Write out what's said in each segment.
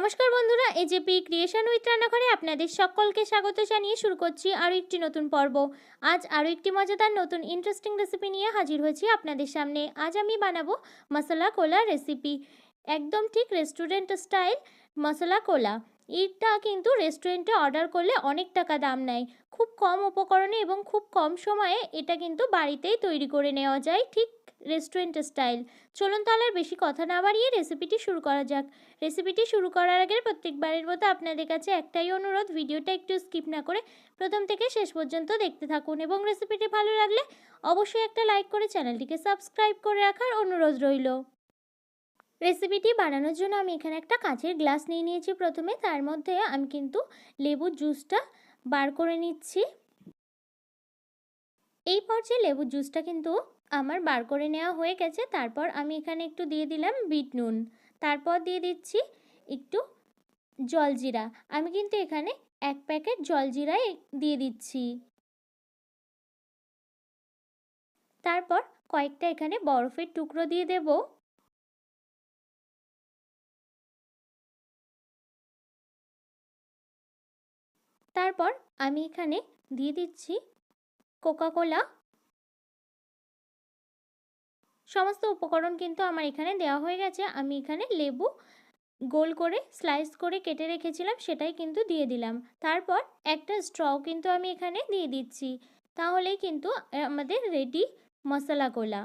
নমস্কার বন্ধুরা, AJP creation with রান্নাঘরে আপনাদের সকলকে স্বাগত জানিয়ে শুরু করছি আরও একটি নতুন পর্ব। আজ আরও একটি মজাদার নতুন ইন্টারেস্টিং রেসিপি নিয়ে হাজির হয়েছি আপনাদের সামনে। আজ আমি বানাবো মশলা কোলা রেসিপি, একদম ঠিক রেস্টুরেন্ট স্টাইল মশলা কোলা। এটা কিন্তু রেস্টুরেন্টে অর্ডার করলে অনেক টাকা দাম নেয়। খুব কম উপকরণে এবং খুব কম সময়ে এটা কিন্তু বাড়িতেই তৈরি করে নেওয়া যায়, ঠিক রেস্টুরেন্ট স্টাইল। চলুন তাহলে আর বেশি কথা না বাড়িয়ে রেসিপিটি শুরু করা যাক। রেসিপিটি শুরু করার আগে প্রত্যেকবারের মতো আপনাদের কাছে একটাই অনুরোধ, ভিডিওটা একটু স্কিপ না করে প্রথম থেকে শেষ পর্যন্ত দেখতে থাকুন এবং রেসিপিটি ভালো লাগলে অবশ্যই একটা লাইক করে চ্যানেলটিকে সাবস্ক্রাইব করে রাখার অনুরোধ রইল। রেসিপিটি বানানোর জন্য আমি এখানে একটা কাঁচের গ্লাস নিয়ে নিয়েছি। প্রথমে তার মধ্যে আমি কিন্তু লেবুর জুসটা বার করে নিচ্ছি। এই পর্যায়ে লেবুর জুসটা কিন্তু আমার বার করে নেওয়া হয়ে গেছে। তারপর আমি এখানে একটু দিয়ে দিলাম বিট নুন, তারপর দিয়ে দিচ্ছি একটু জলজিরা। আমি কিন্তু এখানে 1 প্যাকেট জলজিরাই দিয়ে দিচ্ছি। তারপর কয়েকটা এখানে বরফের টুকরো দিয়ে দেব। তারপর আমি এখানে দিয়ে দিচ্ছি কোকা কোলা। সমস্ত উপকরণ কিন্তু আমার এখানে দেওয়া হয়ে গেছে। আমি এখানে লেবু গোল করে স্লাইস করে কেটে রেখেছিলাম, সেটাই কিন্তু দিয়ে দিলাম। তারপর একটা স্ট্রও কিন্তু আমি এখানে দিয়ে দিচ্ছি। তাহলেই কিন্তু আমাদের রেডি মশলা কোলা।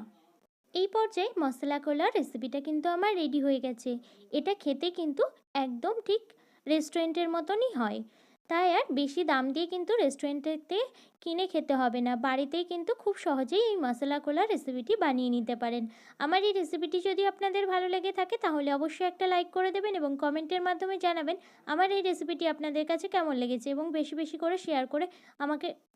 এই পর্যায়ে মশলা কোলা রেসিপিটা কিন্তু আমার রেডি হয়ে গেছে। এটা খেতে কিন্তু একদম ঠিক রেস্টুরেন্টের মতনই হয়। তাই আর বেশি দাম দিয়ে কিন্তু রেস্টুরেন্টেতে কিনে খেতে হবে না, বাড়িতেই কিন্তু খুব সহজেই এই মশলা কোলা রেসিপিটি বানিয়ে নিতে পারেন। আমার এই রেসিপিটি যদি আপনাদের ভালো লেগে থাকে তাহলে অবশ্যই একটা লাইক করে দেবেন এবং কমেন্টের মাধ্যমে জানাবেন আমার এই রেসিপিটি আপনাদের কাছে কেমন লেগেছে, এবং বেশি বেশি করে শেয়ার করে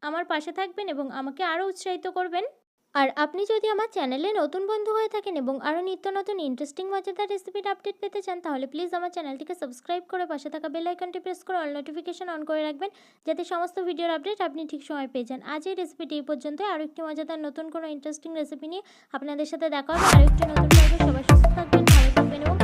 আমার পাশে থাকবেন এবং আমাকে আরও উৎসাহিত করবেন। আর আপনি যদি আমার চ্যানেলে নতুন বন্ধু হয়ে থাকেন এবং আরও নিত্য নতুন ইন্টারেস্টিং মজাদার রেসিপির আপডেট পেতে চান তাহলে প্লিজ আমার চ্যানেলটিকে সাবস্ক্রাইব করে পাশে থাকা বেল আইকনটি প্রেস করে অল নোটিফিকেশন অন করে রাখবেন, যাতে সমস্ত ভিডিওর আপডেট আপনি ঠিক সময় পেয়ে যান। আজ এই রেসিপিটি এই পর্যন্ত। আরও একটি মজাদার নতুন কোনো ইন্টারেস্টিং রেসিপি নিয়ে আপনাদের সাথে দেখা হবে আরও একটি নতুন পর্বে। সবাই সুস্থ থাকবেন, ভালো থাকবেন এবং